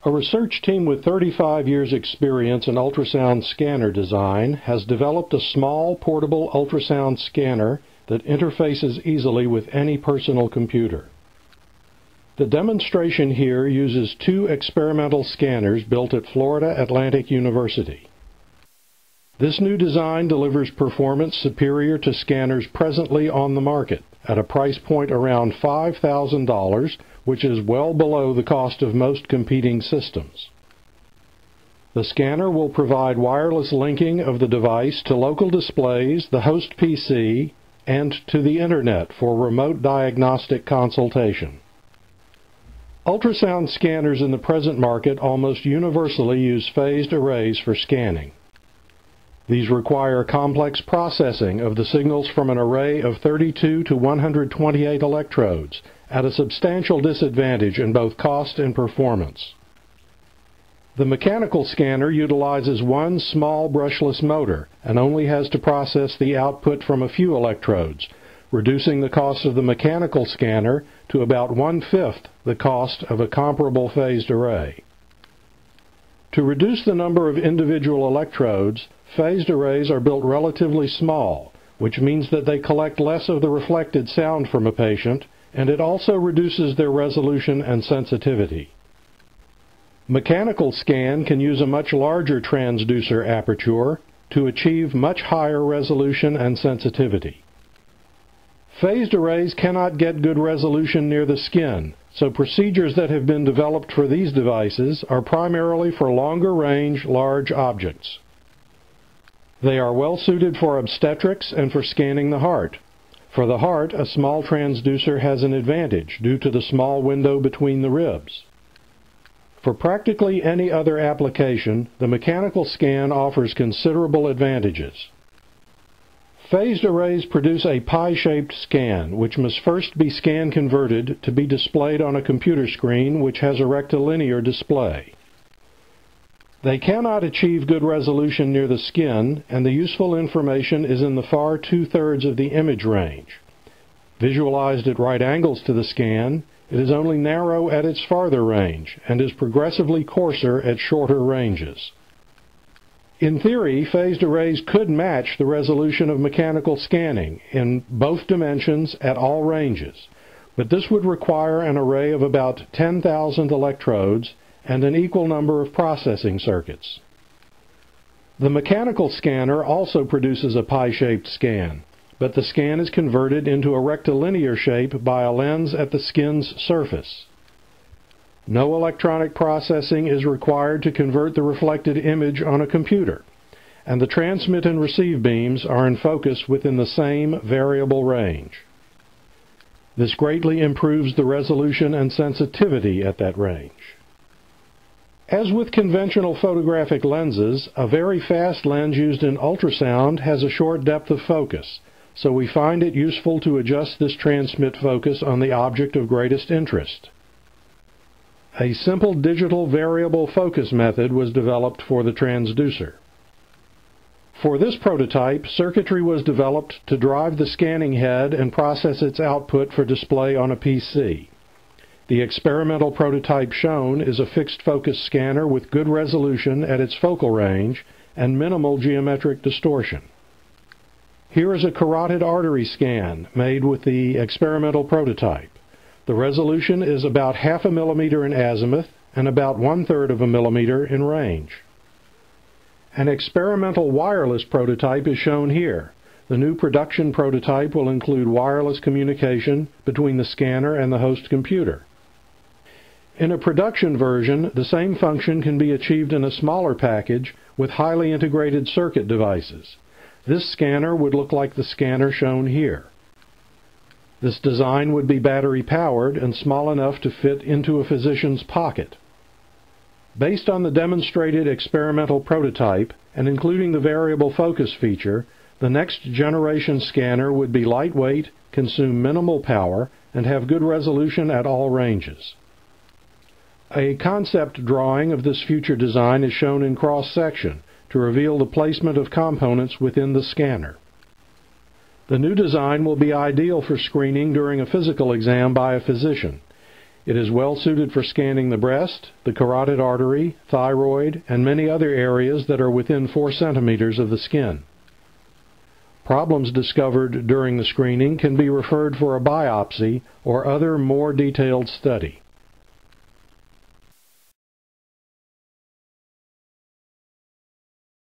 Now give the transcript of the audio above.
A research team with 35 years' experience in ultrasound scanner design has developed a small, portable ultrasound scanner that interfaces easily with any personal computer. The demonstration here uses two experimental scanners built at Florida Atlantic University. This new design delivers performance superior to scanners presently on the market at a price point around $5,000, which is well below the cost of most competing systems. The scanner will provide wireless linking of the device to local displays, the host PC, and to the Internet for remote diagnostic consultation. Ultrasound scanners in the present market almost universally use phased arrays for scanning. These require complex processing of the signals from an array of 32 to 128 electrodes at a substantial disadvantage in both cost and performance. The mechanical scanner utilizes one small brushless motor and only has to process the output from a few electrodes, reducing the cost of the mechanical scanner to about 1/5 the cost of a comparable phased array. To reduce the number of individual electrodes, phased arrays are built relatively small, which means that they collect less of the reflected sound from a patient, and it also reduces their resolution and sensitivity. Mechanical scan can use a much larger transducer aperture to achieve much higher resolution and sensitivity. Phased arrays cannot get good resolution near the skin, so procedures that have been developed for these devices are primarily for longer range, large objects. They are well suited for obstetrics and for scanning the heart. For the heart, a small transducer has an advantage due to the small window between the ribs. For practically any other application, the mechanical scan offers considerable advantages. Phased arrays produce a pie-shaped scan, which must first be scan converted to be displayed on a computer screen which has a rectilinear display. They cannot achieve good resolution near the skin, and the useful information is in the far 2/3 of the image range. Visualized at right angles to the scan, it is only narrow at its farther range, and is progressively coarser at shorter ranges. In theory, phased arrays could match the resolution of mechanical scanning in both dimensions at all ranges, but this would require an array of about 10,000 electrodes and an equal number of processing circuits. The mechanical scanner also produces a pie-shaped scan, but the scan is converted into a rectilinear shape by a lens at the skin's surface. No electronic processing is required to convert the reflected image on a computer, and the transmit and receive beams are in focus within the same variable range. This greatly improves the resolution and sensitivity at that range. As with conventional photographic lenses, a very fast lens used in ultrasound has a short depth of focus, so we find it useful to adjust this transmit focus on the object of greatest interest. A simple digital variable focus method was developed for the transducer. For this prototype, circuitry was developed to drive the scanning head and process its output for display on a PC. The experimental prototype shown is a fixed focus scanner with good resolution at its focal range and minimal geometric distortion. Here is a carotid artery scan made with the experimental prototype. The resolution is about 0.5 millimeter in azimuth and about 1/3 of a millimeter in range. An experimental wireless prototype is shown here. The new production prototype will include wireless communication between the scanner and the host computer. In a production version, the same function can be achieved in a smaller package with highly integrated circuit devices. This scanner would look like the scanner shown here. This design would be battery-powered and small enough to fit into a physician's pocket. Based on the demonstrated experimental prototype, and including the variable focus feature, the next generation scanner would be lightweight, consume minimal power, and have good resolution at all ranges. A concept drawing of this future design is shown in cross-section to reveal the placement of components within the scanner. The new design will be ideal for screening during a physical exam by a physician. It is well suited for scanning the breast, the carotid artery, thyroid, and many other areas that are within 4 centimeters of the skin. Problems discovered during the screening can be referred for a biopsy or other more detailed study.